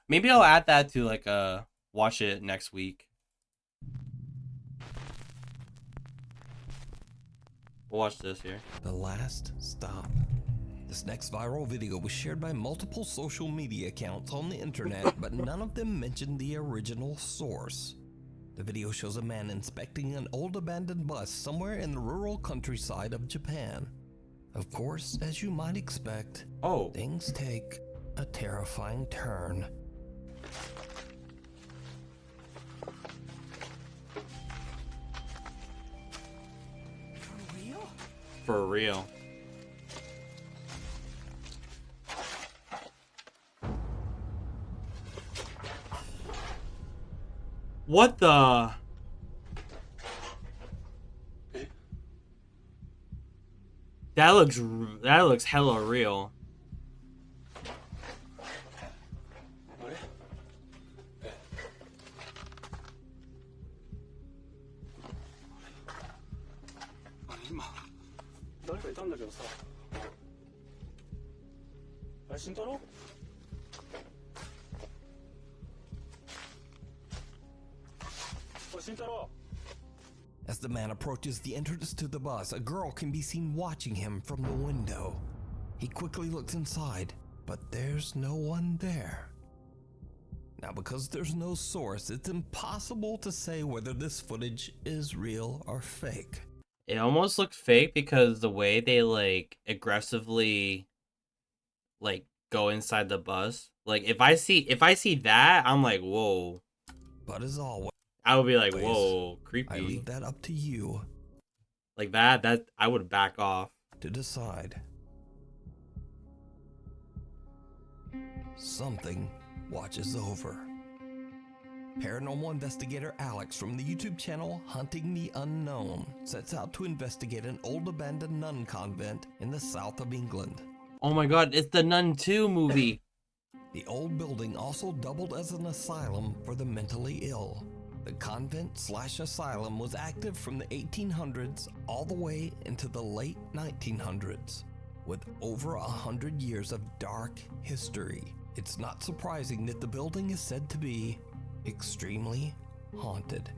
Maybe I'll add that to like watch it next week. We'll watch this here. The last stop. This next viral video was shared by multiple social media accounts on the internet, but none of them mentioned the original source. The video shows a man inspecting an old abandoned bus somewhere in the rural countryside of Japan. Of course, as you might expect, things take a terrifying turn. For real? For real. What the? That looks hella real. As the man approaches the entrance to the bus, a girl can be seen watching him from the window. He quickly looks inside, but there's no one there. Now, because there's no source, it's impossible to say whether this footage is real or fake. It almost looked fake because the way they like aggressively like go inside the bus. Like if I see that, I'm like, whoa. But as always, I would be like, whoa, creepy. I leave that up to you. Like that I would back off. To decide. Something watches over. Paranormal investigator Alex from the YouTube channel Hunting the Unknown sets out to investigate an old abandoned nun convent in the south of England. Oh my god, it's the Nun 2 movie. The old building also doubled as an asylum for the mentally ill. The convent/asylum was active from the 1800s all the way into the late 1900s, with over 100 years of dark history. It's not surprising that the building is said to be extremely haunted.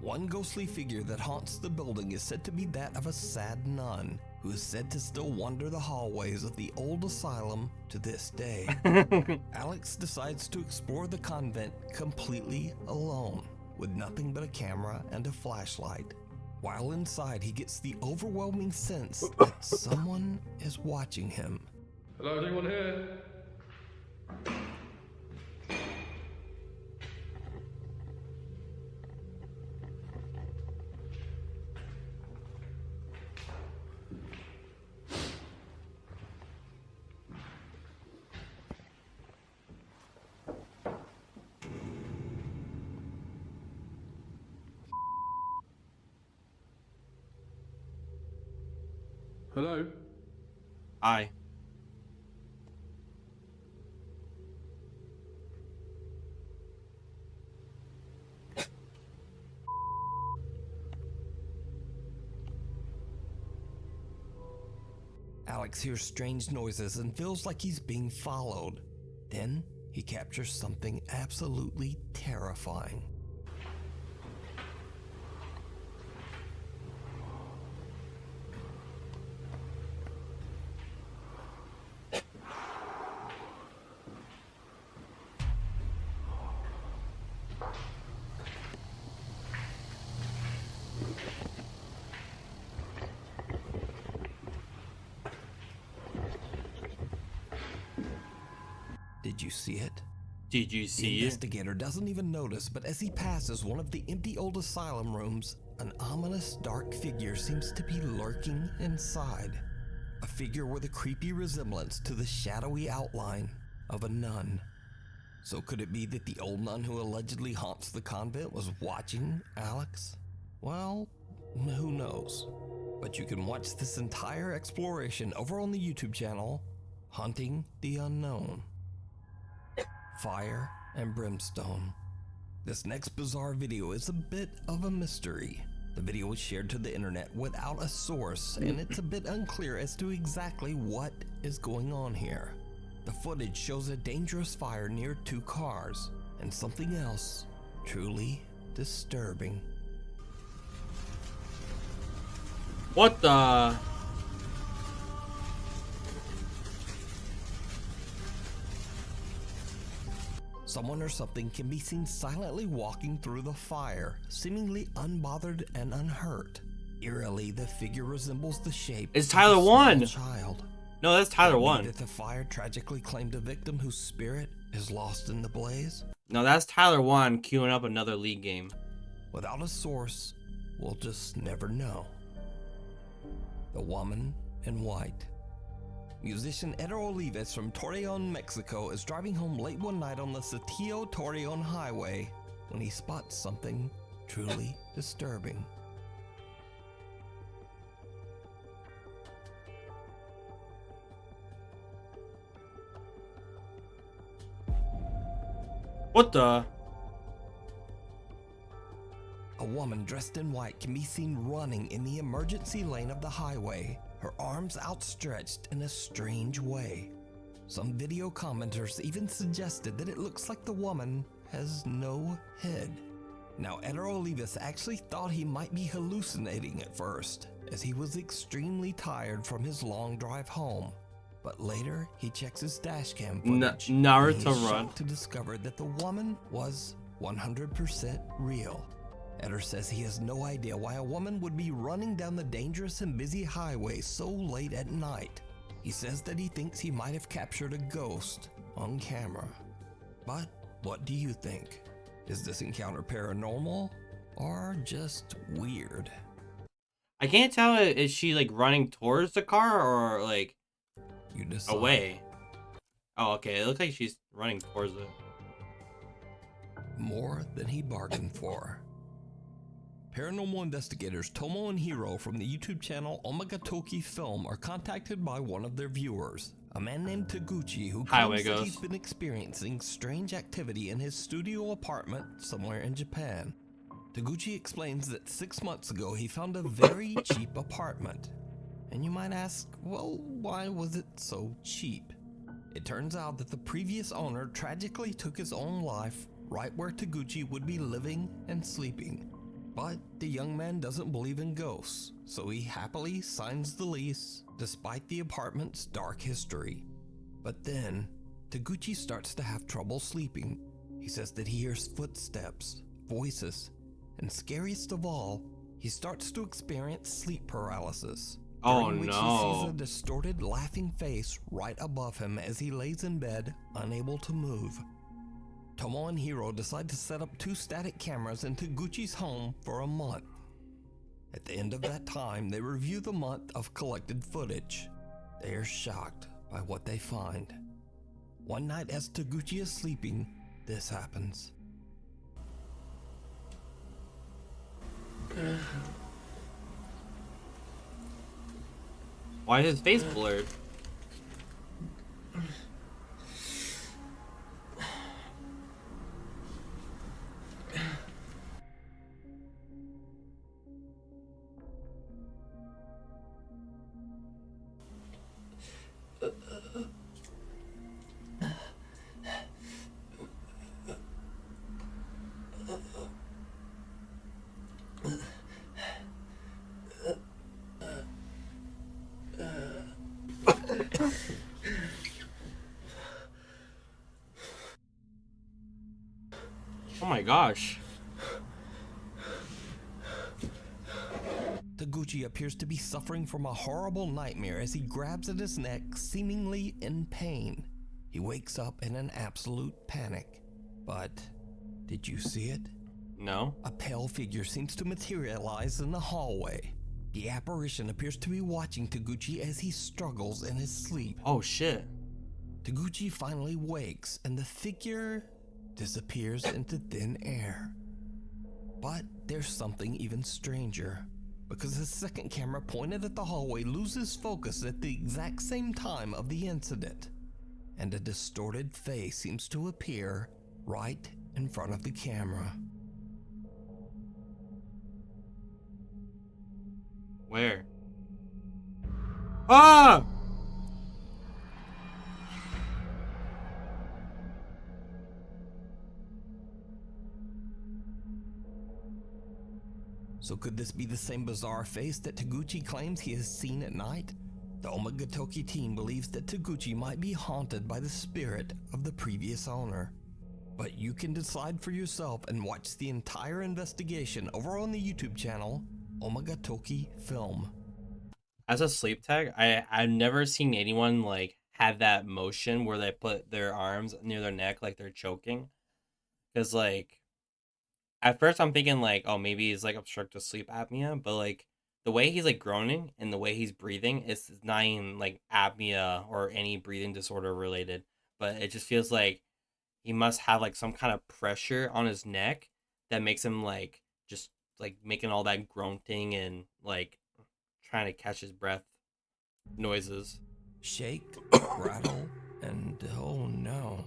One ghostly figure that haunts the building is said to be that of a sad nun, who is said to still wander the hallways of the old asylum to this day. Alex decides to explore the convent completely alone, with nothing but a camera and a flashlight. While inside, he gets the overwhelming sense that someone is watching him. Hello, is anyone here? Hello? Hi. Alex hears strange noises and feels like he's being followed. Then he captures something absolutely terrifying. Did you see it? Did you The see it? investigator doesn't even notice, but as he passes one of the empty old asylum rooms, an ominous dark figure seems to be lurking inside. A figure with a creepy resemblance to the shadowy outline of a nun. So could it be that the old nun who allegedly haunts the convent was watching Alex? Well, who knows? But you can watch this entire exploration over on the YouTube channel, Hunting the Unknown. Fire and brimstone. This next bizarre video is a bit of a mystery. The video was shared to the internet without a source, and it's a bit unclear as to exactly what is going on here. The footage shows a dangerous fire near 2 cars, and something else truly disturbing. What the? Someone or something can be seen silently walking through the fire, seemingly unbothered and unhurt. Eerily, the figure resembles the shape It's of Tyler a small 1. child. No, that's Tyler Could it be 1. that the fire tragically claimed a victim whose spirit is lost in the blaze? No, that's Tyler 1 queuing up another League game. Without a source, we'll just never know. The Woman in White. Musician Eder Olives from Torreon, Mexico is driving home late one night on the Saltillo-Torreon highway when he spots something truly disturbing. What the? A woman dressed in white can be seen running in the emergency lane of the highway, her arms outstretched in a strange way. Some video commenters even suggested that it looks like the woman has no head. Now, Eder Olives actually thought he might be hallucinating at first, as he was extremely tired from his long drive home. But later, he checks his dashcam footage, and Naruto he's run. shocked to discover that the woman was 100% real. Eder says he has no idea why a woman would be running down the dangerous and busy highway so late at night. He says that he thinks he might have captured a ghost on camera. But what do you think? Is this encounter paranormal or just weird? I can't tell, is she like running towards the car or like You decide. away? Oh, okay. It looks like she's running towards it. More than he bargained for. Paranormal investigators Tomo and Hiro from the YouTube channel Omagatoki Film are contacted by one of their viewers, a man named Taguchi, who Highway claims that Ghost. he's been experiencing strange activity in his studio apartment somewhere in Japan. Taguchi explains that 6 months ago he found a very cheap apartment. And you might ask, well, why was it so cheap? It turns out that the previous owner tragically took his own life right where Taguchi would be living and sleeping. But the young man doesn't believe in ghosts, so he happily signs the lease despite the apartment's dark history. But then, Taguchi starts to have trouble sleeping. He says that he hears footsteps, voices, and scariest of all, he starts to experience sleep paralysis. Oh During which he no. sees a distorted, laughing face right above him as he lays in bed, unable to move. Tomo and Hiro decide to set up 2 static cameras in Taguchi's home for a month. At the end of that time, they review the month of collected footage. They are shocked by what they find. One night as Taguchi is sleeping, this happens. Why is his face blurred? Oh my gosh. Taguchi appears to be suffering from a horrible nightmare as he grabs at his neck, seemingly in pain. He wakes up in an absolute panic. But did you see it? No. A pale figure seems to materialize in the hallway. The apparition appears to be watching Taguchi as he struggles in his sleep. Oh shit. Taguchi finally wakes and the figure disappears into thin air. But there's something even stranger, because the second camera pointed at the hallway loses focus at the exact same time of the incident, and a distorted face seems to appear right in front of the camera. Where? Ah! So could this be the same bizarre face that Taguchi claims he has seen at night? The Omagatoki team believes that Taguchi might be haunted by the spirit of the previous owner. But you can decide for yourself and watch the entire investigation over on the YouTube channel, Omagatoki Film. As a sleep tech, I've never seen anyone like have that motion where they put their arms near their neck like they're choking. Because like at first I'm thinking like, oh, maybe it's like obstructive sleep apnea, but like the way he's like groaning and the way he's breathing is not even like apnea or any breathing disorder related, but it just feels like he must have like some kind of pressure on his neck that makes him like just like making all that grunting and like trying to catch his breath noises. Shake, rattle, and oh no.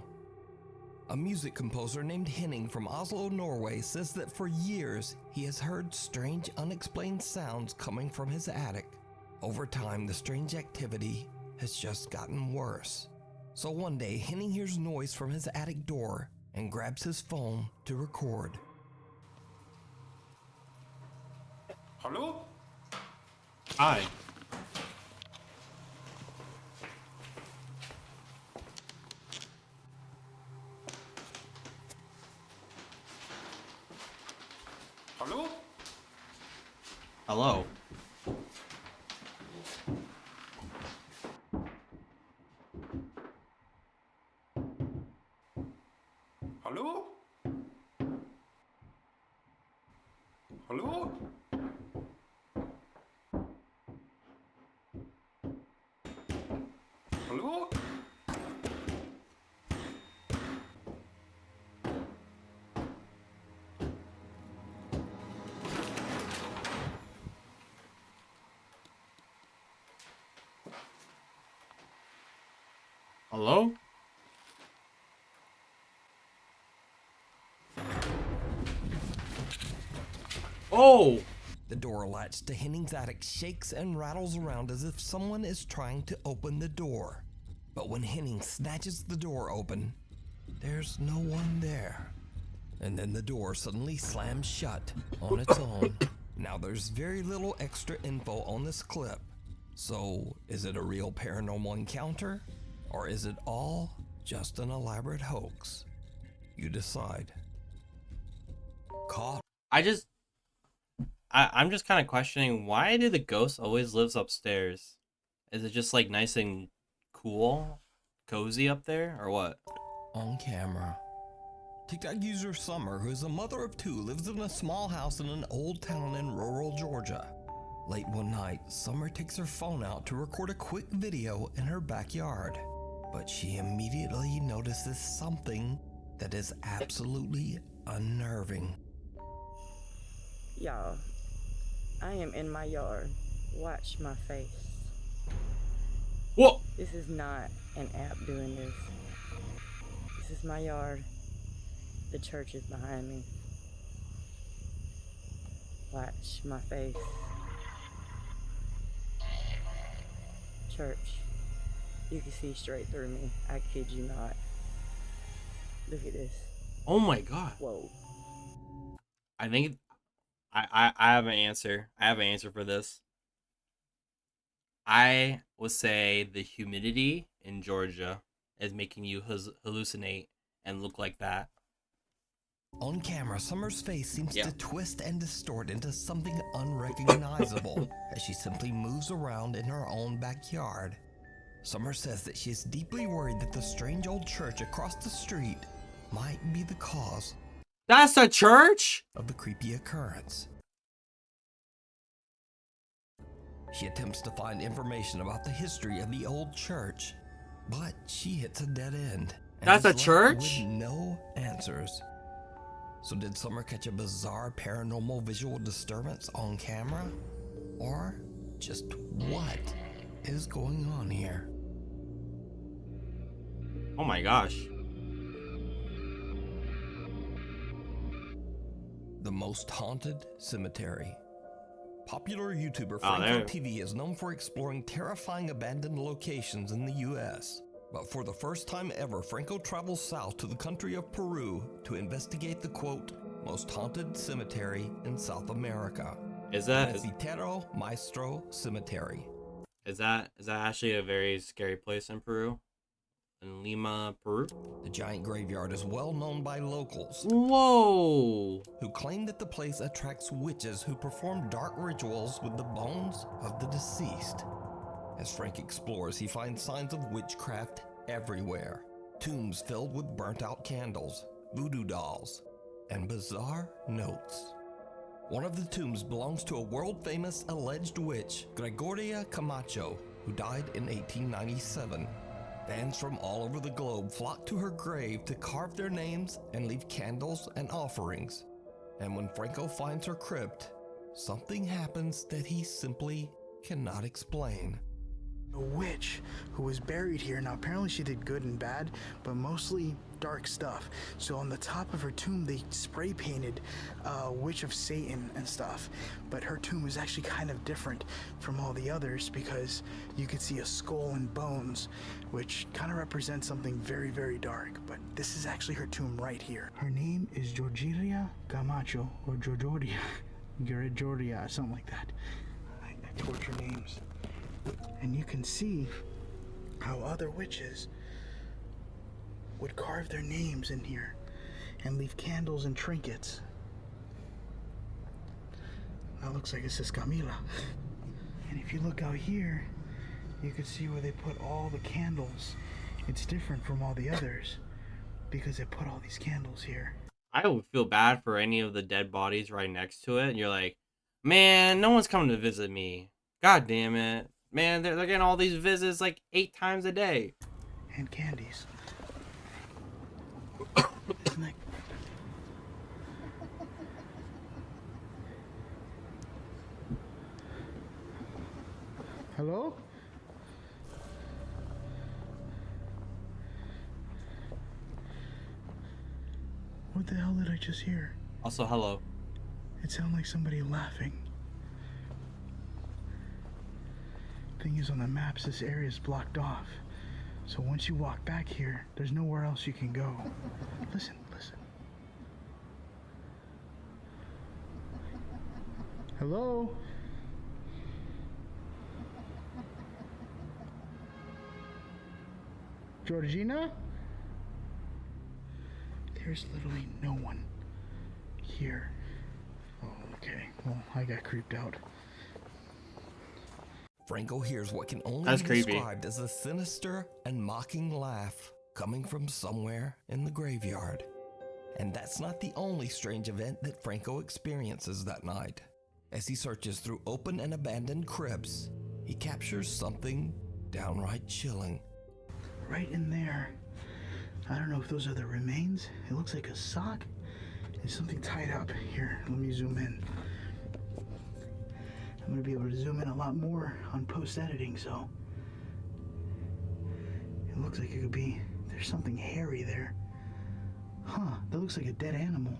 A music composer named Henning from Oslo, Norway says that for years he has heard strange unexplained sounds coming from his attic. Over time, the strange activity has just gotten worse. So one day, Henning hears noise from his attic door and grabs his phone to record. Hello? Hi. Hello? Hello. Hello? Hello? Hello? Hello? Oh! The door latch to Henning's attic shakes and rattles around as if someone is trying to open the door. But when Henning snatches the door open, there's no one there. And then the door suddenly slams shut on its own. Now there's very little extra info on this clip. So is it a real paranormal encounter? Or is it all just an elaborate hoax? You decide. Caught. I'm just kind of questioning, why do the ghost always lives upstairs? Is it just like nice and cool, cozy up there, or what? On camera. TikTok user Summer, who is a mother of two, lives in a small house in an old town in rural Georgia. Late one night, Summer takes her phone out to record a quick video in her backyard. But she immediately notices something that is absolutely unnerving. Y'all, I am in my yard. Watch my face. Whoa! This is not an app doing this. This is my yard. The church is behind me. Watch my face. Church, you can see straight through me. I kid you not. Look at this. Oh my god. Whoa. I think I have an answer. I have an answer for this. I would say the humidity in Georgia is making you hallucinate and look like that. On camera, Summer's face seems Yeah. to twist and distort into something unrecognizable as she simply moves around in her own backyard. Summer says that she is deeply worried that the strange old church across the street might be the cause That's a church? of the creepy occurrence. She attempts to find information about the history of the old church, but she hits a dead end. and That's is a left church? with no answers. So did Summer catch a bizarre paranormal visual disturbance on camera? Or just what is going on here? Oh my gosh. The most haunted cemetery. Popular YouTuber Oh, Franco there- TV is known for exploring terrifying abandoned locations in the US. But for the first time ever, Franco travels south to the country of Peru to investigate the quote, most haunted cemetery in South America. Is that Mesitero Maestro Cemetery. is that actually a very scary place in Peru? In Lima, Peru? The giant graveyard is well known by locals Whoa! who claim that the place attracts witches who perform dark rituals with the bones of the deceased. As Frank explores, he finds signs of witchcraft everywhere. Tombs filled with burnt-out candles, voodoo dolls, and bizarre notes. One of the tombs belongs to a world-famous alleged witch, Gregoria Camacho, who died in 1897. Fans from all over the globe flock to her grave to carve their names and leave candles and offerings. And when Franco finds her crypt, something happens that he simply cannot explain. A witch who was buried here. Now apparently she did good and bad, but mostly dark stuff. So on the top of her tomb they spray painted Witch of Satan and stuff. But her tomb is actually kind of different from all the others because you could see a skull and bones, which kind of represents something very, very dark. But this is actually her tomb right here. Her name is Georgia Camacho, or Georgia, something like that. I torture names. And you can see how other witches would carve their names in here and leave candles and trinkets. That looks like it says Camila. And if you look out here, you can see where they put all the candles. It's different from all the others because they put all these candles here. I would feel bad for any of the dead bodies right next to it. And you're like, man, no one's coming to visit me. God damn it. Man, they're getting all these visits like 8 times a day. And candies. Isn't that... Hello? What the hell did I just hear? Also, hello. It sounded like somebody laughing. Thing is, on the maps, this area is blocked off. So once you walk back here, there's nowhere else you can go. Listen, listen. Hello? Georgina? There's literally no one here. Oh, okay. Well, I got creeped out. Franco hears what can only That's be creepy. described as a sinister and mocking laugh coming from somewhere in the graveyard. And that's not the only strange event that Franco experiences that night. As he searches through open and abandoned crypts, he captures something downright chilling. Right in there. I don't know if those are the remains. It looks like a sock. There's something tied up. Here, let me zoom in. I'm gonna be able to zoom in a lot more on post-editing, so it looks like it could be, there's something hairy there. Huh, that looks like a dead animal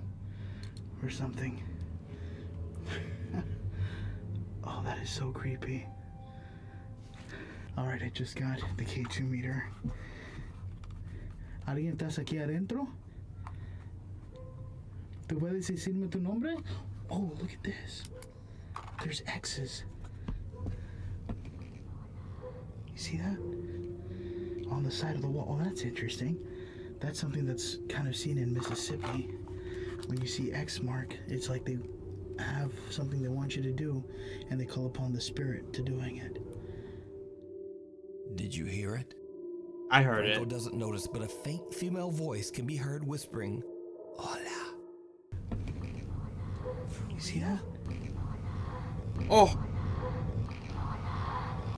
or something. Oh, that is so creepy. Alright, I just got the K2 meter. ¿Alguien estás aquí adentro? ¿Tú puedes decirme tu nombre? Oh, look at this. There's X's. You see that? On the side of the wall. Oh, that's interesting. That's something that's kind of seen in Mississippi. When you see X mark, it's like they have something they want you to do, and they call upon the spirit to doing it. Did you hear it? I heard Franco it. doesn't notice, but a faint female voice can be heard whispering, "Hola." You see that? Oh,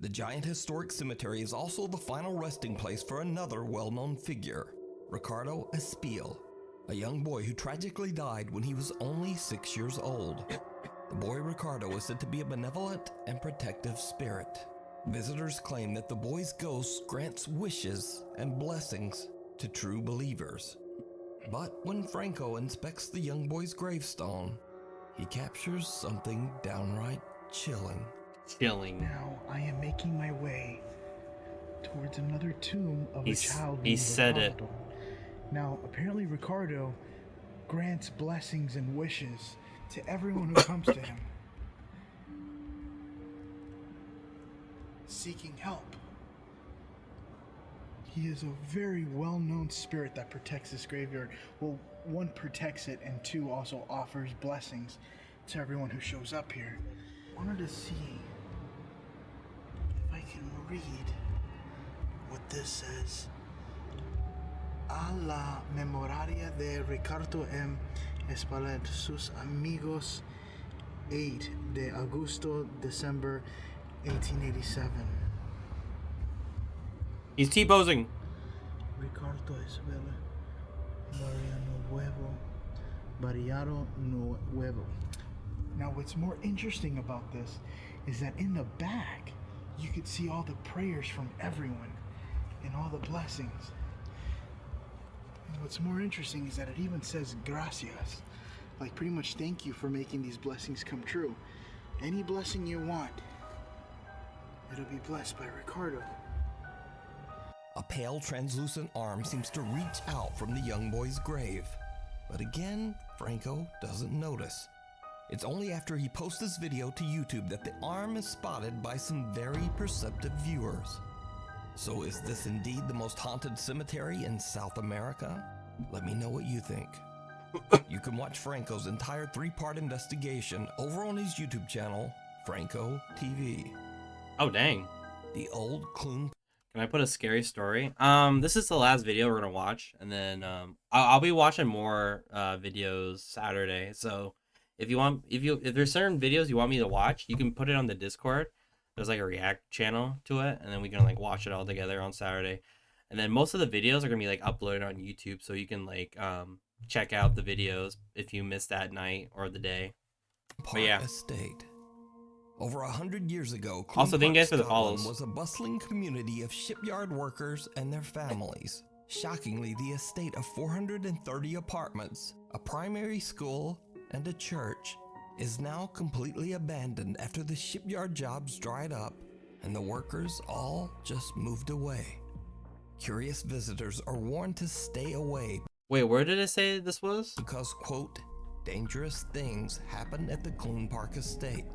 The giant historic cemetery is also the final resting place for another well-known figure, Ricardo Espiel, a young boy who tragically died when he was only 6 years old. The boy Ricardo is said to be a benevolent and protective spirit. Visitors claim that the boy's ghost grants wishes and blessings to true believers. But when Franco inspects the young boy's gravestone, he captures something downright chilling. chilling. Now I am making my way towards another tomb of a He's- child he named said it. Ricardo. Now, apparently Ricardo grants blessings and wishes to everyone who comes to him. seeking help. He is a very well-known spirit that protects this graveyard. Well, one, protects it, and two, also offers blessings to everyone who shows up here. I wanted to see if I can read what this says. A la memoraria de Ricardo M. Espalet, sus amigos, 8 de Agosto, December 1887. He's T-posing. Ricardo Isabella Variano Nuevo. Now, what's more interesting about this is that in the back, you could see all the prayers from everyone and all the blessings. And what's more interesting is that it even says gracias, like pretty much thank you for making these blessings come true. Any blessing you want, it'll be blessed by Ricardo. A pale, translucent arm seems to reach out from the young boy's grave. But again, Franco doesn't notice. It's only after he posts this video to YouTube that the arm is spotted by some very perceptive viewers. So is this indeed the most haunted cemetery in South America? Let me know what you think. You can watch Franco's entire 3-part investigation over on his YouTube channel, Franco TV. Oh, dang. The old Clune. Can I put a scary story? This is the last video we're gonna watch, and then I'll be watching more videos Saturday. So if there's certain videos you want me to watch, you can put it on the Discord. There's like a react channel to it, and then we can like watch it all together on Saturday. And then most of the videos are gonna be like uploaded on YouTube, so you can like check out the videos if you missed that night or the day. But yeah. Estate. Over 100 years ago, Also, thank you guys for the Scotland follows. was a bustling community of shipyard workers and their families. Shockingly, the estate of 430 apartments, a primary school, and a church is now completely abandoned after the shipyard jobs dried up and the workers all just moved away. Curious visitors are warned to stay away. Wait, where did it say this was? Because, quote, dangerous things happen at the Clune Park estate.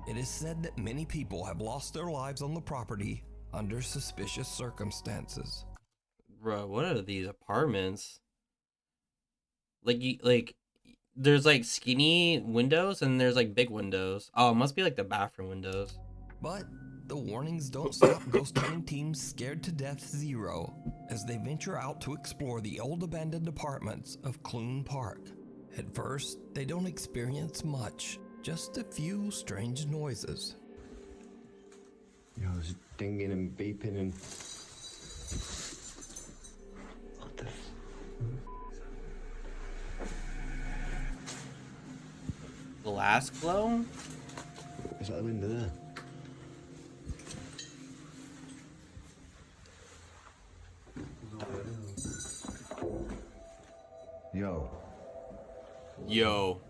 It is said that many people have lost their lives on the property under suspicious circumstances. Bro, what are these apartments? Like there's like skinny windows and there's like big windows. Oh, it must be like the bathroom windows. But the warnings don't stop ghost hunting teams scared to death zero as they venture out to explore the old abandoned apartments of Clune Park. At first, they don't experience much. Just a few strange noises. You know, there's dinging and beeping and... What the... Glass glow? Is that the window there? Yo. Yo.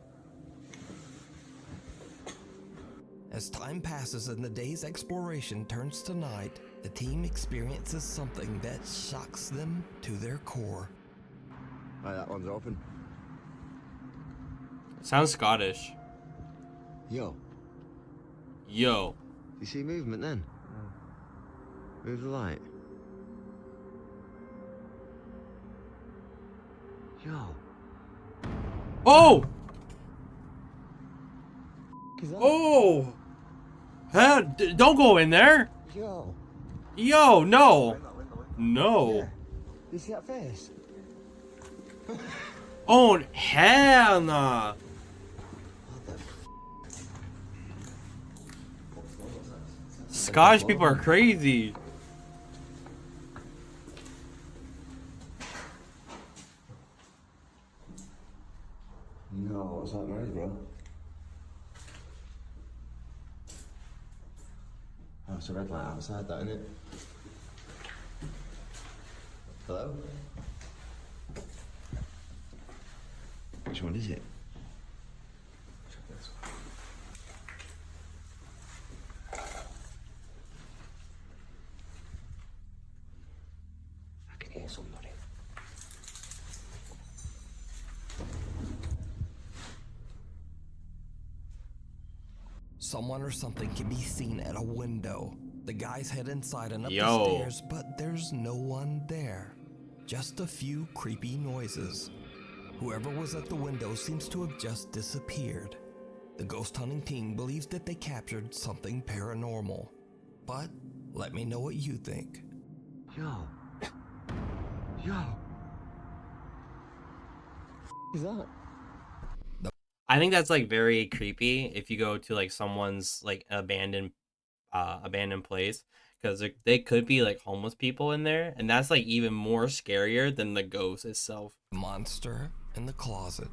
As time passes and the day's exploration turns to night, the team experiences something that shocks them to their core. Right, that one's open. Sounds Scottish. Yo. Yo. You see movement then? Move the light. Yo. Oh! Is that... Oh! Huh? Don't go in there! Yo. Yo, no! No. You see that face? Oh, hell nah! What the Scottish people are crazy. No, what's that noise, bro? Oh, it's a red light outside, that, isn't it? Hello? Which one is it? Check this one. I can hear somebody. Someone or something can be seen at a window. The guys head inside and up the Yo. stairs, but there's no one there. Just a few creepy noises. Whoever was at the window seems to have just disappeared. The ghost hunting team believes that they captured something paranormal. But let me know what you think. Yo. Yo. Is that? I think that's like very creepy if you go to like someone's like abandoned place, because they could be like homeless people in there, and that's like even more scarier than the ghost itself. Monster in the closet.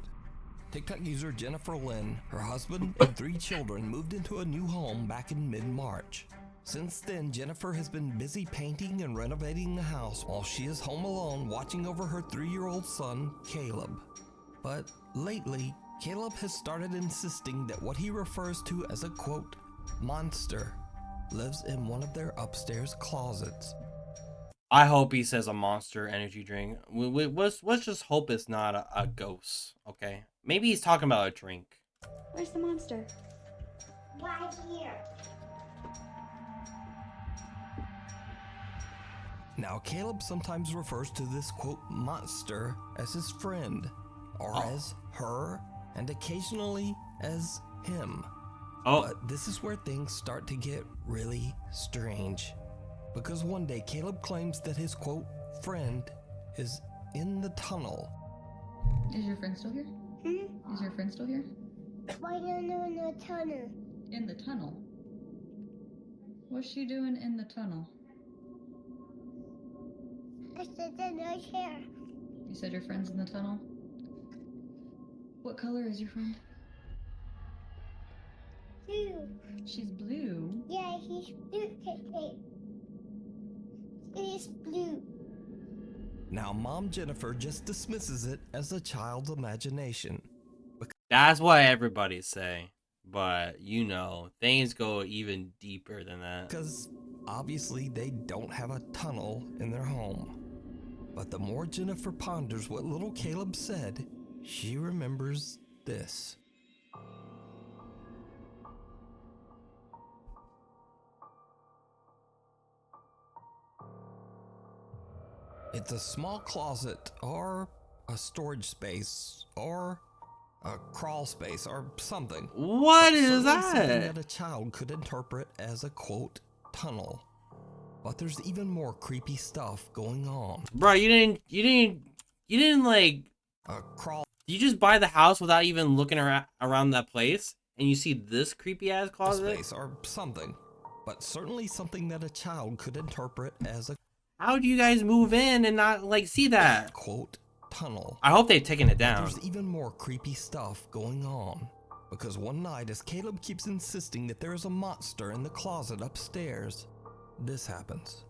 TikTok user Jennifer Lynn, her husband, and 3 children moved into a new home back in mid-March. Since then, Jennifer has been busy painting and renovating the house while she is home alone watching over her 3-year-old son, Caleb. But lately, Caleb has started insisting that what he refers to as a quote, monster, lives in one of their upstairs closets. I hope he says a Monster energy drink. Let's just hope it's not a ghost, okay? Maybe he's talking about a drink. Where's the monster? Right here. Now, Caleb sometimes refers to this quote monster as his friend, or as her, and occasionally as him. But this is where things start to get really strange. Because one day Caleb claims that his quote friend is in the tunnel. Is your friend still here? Is your friend still here? Why don't you in the tunnel? In the tunnel? What's she doing in the tunnel? I said in her chair. You said your friend's in the tunnel? What color is your friend? Blue. She's blue. Yeah, he's blue. He's blue. Now, Mom Jennifer just dismisses it as a child's imagination. That's what everybody say. But, you know, things go even deeper than that. Because obviously they don't have a tunnel in their home. But the more Jennifer ponders what little Caleb said, she remembers this. It's a small closet, or a storage space, or a crawl space, or something. What But is certainly that? Something that a child could interpret as a quote tunnel. But there's even more creepy stuff going on. Bro, you didn't like A crawl you just buy the house without even looking around that place, and you see this creepy ass closet? space, or something. But certainly something that a child could interpret as a How do you guys move in and not like see that? quote tunnel. I hope they've taken it down. There's even more creepy stuff going on. Because one night, as Caleb keeps insisting that there is a monster in the closet upstairs, this happens.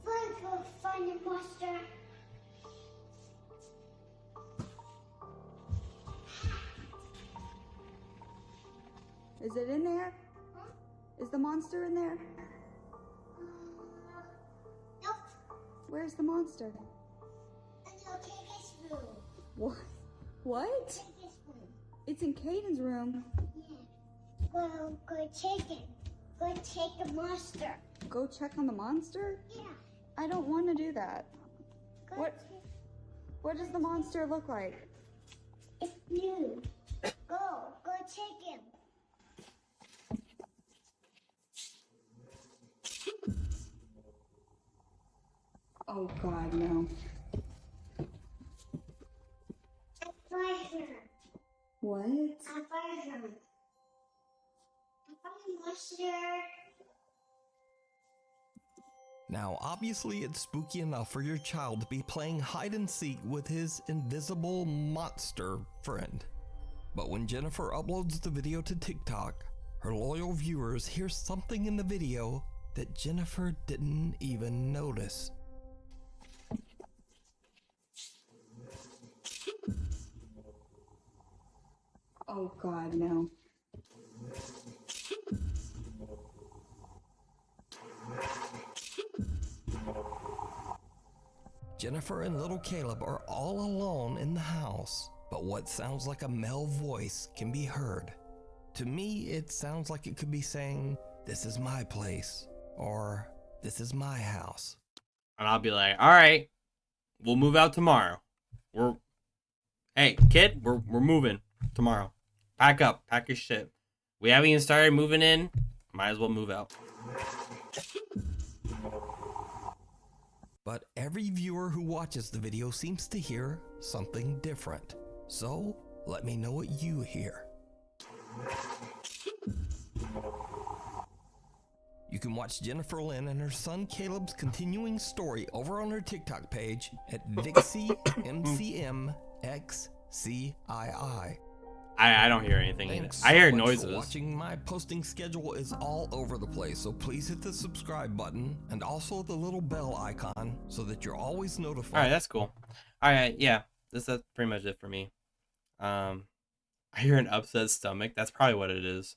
Let's go find the monster. Is it in there? Is the monster in there? Nope. Where's the monster? Let's go take his room. What? What? Take his room. It's in Caden's room. Yeah. Well, go take it. Go take the monster. Go check on the monster? Yeah. I don't want to do that. Go What? What does the monster look like? It's blue. Go take him. Oh God, no. I find her. What? I find her. I find the monster. Now, obviously, it's spooky enough for your child to be playing hide and seek with his invisible monster friend. But when Jennifer uploads the video to TikTok, her loyal viewers hear something in the video that Jennifer didn't even notice. Oh God, no. Jennifer and little Caleb are all alone in the house, but what sounds like a male voice can be heard. To me, it sounds like it could be saying, "This is my place," or "This is my house." And I'll be like, all right, we'll move out tomorrow. Hey, kid, we're moving tomorrow. Pack up, pack your shit. We haven't even started moving in. Might as well move out. But every viewer who watches the video seems to hear something different. So, let me know what you hear. You can watch Jennifer Lynn and her son Caleb's continuing story over on her TikTok page at VixieMCMXCII. I don't hear anything. Thanks I hear so much noises. for watching. My posting schedule is all over the place, so please hit the subscribe button and also the little bell icon so that you're always notified. All right, that's cool. All right, yeah, that's pretty much it for me. I hear an upset stomach. That's probably what it is.